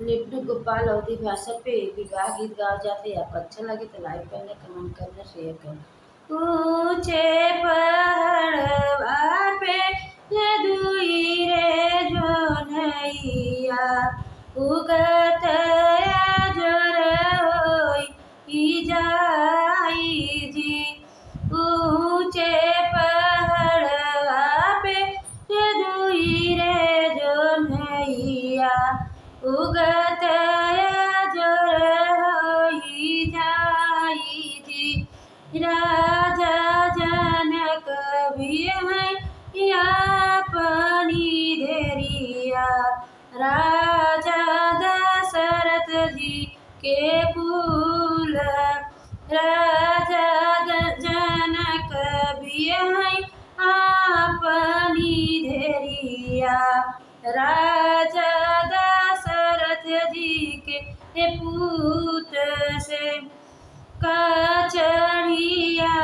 लिट्टू गोपाल अवधी भाषा पे विवाह गीत गाए जाते हैं। आपको अच्छा लगे तो लाइक करना, कमेंट करना, शेयर करना। ऊंचे पहाड़वा पे दुई रे जोनैया उगत जोर होई जाई जी। ऊंचे पहाड़वा पे दुई रे जोनैया उगत जोर होई जाई जी। राजा जनक भी है अपनी धेरिया राजा दशरथ जी के कुल। राजा जनक भी है अपनी धेरिया राजा दशरथ जी के पूत से कचढ़िया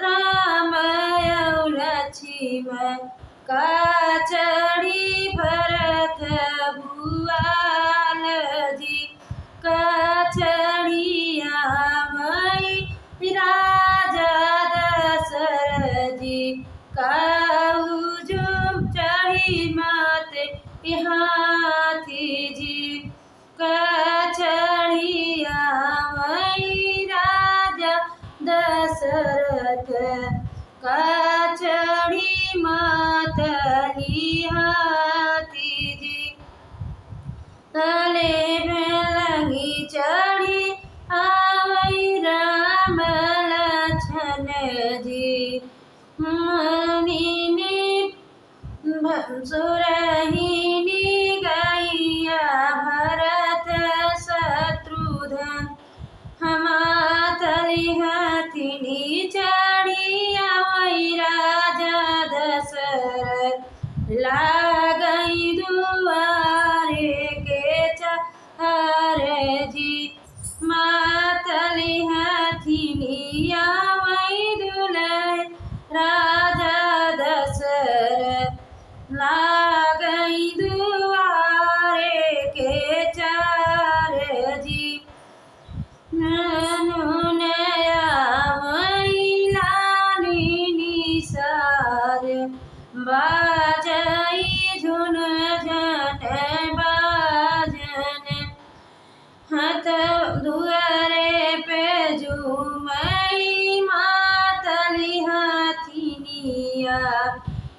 राम लक्ष्मण कचढ़ी भरत भुआल जी। कचढ़िया राजा दशरथ जी काउजुम चढ़ी माते हाथी जी। कचढ़िया राजा दशरथ कचढ़ी मातली हाथी जी। तले में लगी चढ़ी आवई राम लक्ष्मण जी। मनिनी सुरहिनी गैया भरत शत्रुघ्न हमातली हथिनी चढ़ी आवई राजा दशरथ लागई दुआरे के चार जी। मातली हथिनी आवई दुल्हन राजा दशरथ लागई दुआरे के चार जी। निसार बाजई झुन झन बाजन हाथ दुआरे पे झूमई मातली हथिनिया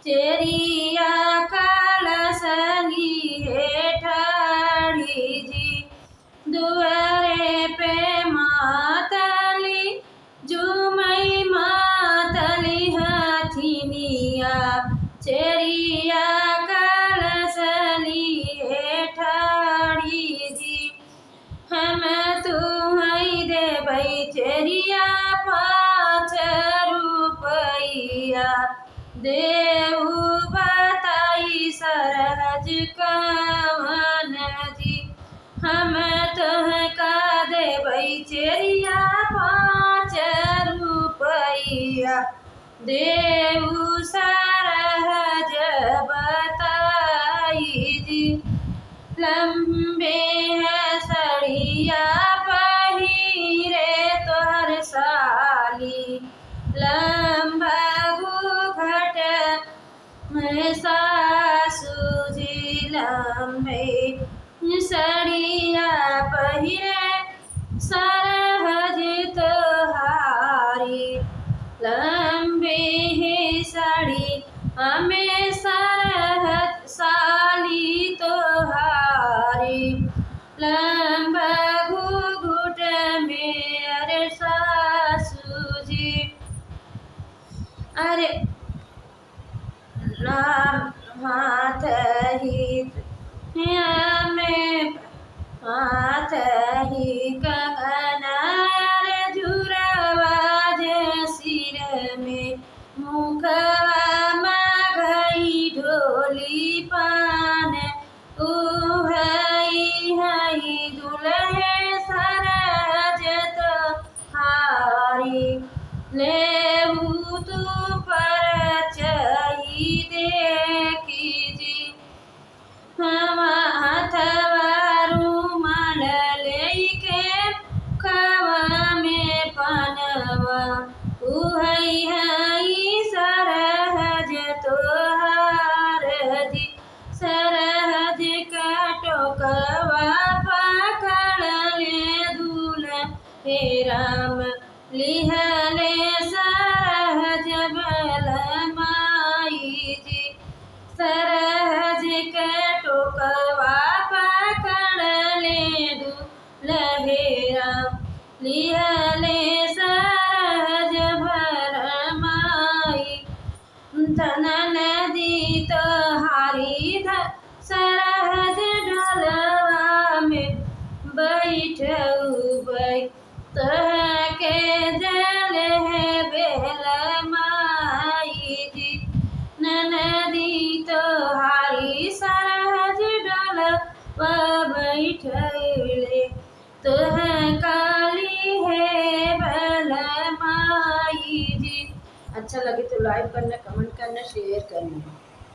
चेरिया कलसनी है ठाड़ी जी। दुआरे पे मातली झूमई मातली हथिनिया चेरिया कलसनी है ठाड़ी जी। हम तुम्हें देवई चेरिया 5 रुपया देहु बताई सरहज कवन जी। हम तुह का देवई चेरिया 5 रुपया देहु सरहज बताई जी। लंबे है सड़िया पहिरे तोहर साली लंबा घूघट में सासू जी। लंबे सड़िया पहिरे सरहज तोहारी लंबे है साड़ी हमें सरहद साली तोहारी लंबा घूघूट में अरे सासू जी। अरे नाम हाथ ही में हाथ ही कंगना अरे जुरावाज सिर में मुखवा मघई ढोली पान उहई हई दुल्हे सरहज तोहारी लेहू तू पर चही देखी जी। हवा हथवा रुमाल लेके खवा में पनवा उहई हई सरहज तोहार जी सरहज का टोकवा पकड़ ले दूल्हा हे राम लिहले सरहज बलमाई जी सरहज के टोकवा पकड़ ले दूल्हा हे राम लिहले सरहज भरमाई धनन दी तोहारी सरहज ढलवा में बैठबै तह के जल है बेल माई जी ननदी तोहारी सरहज ढलवा बैठले तह काली है बेल माई जी। अच्छा लगे तो लाइक करना, कमेंट करना, शेयर करना।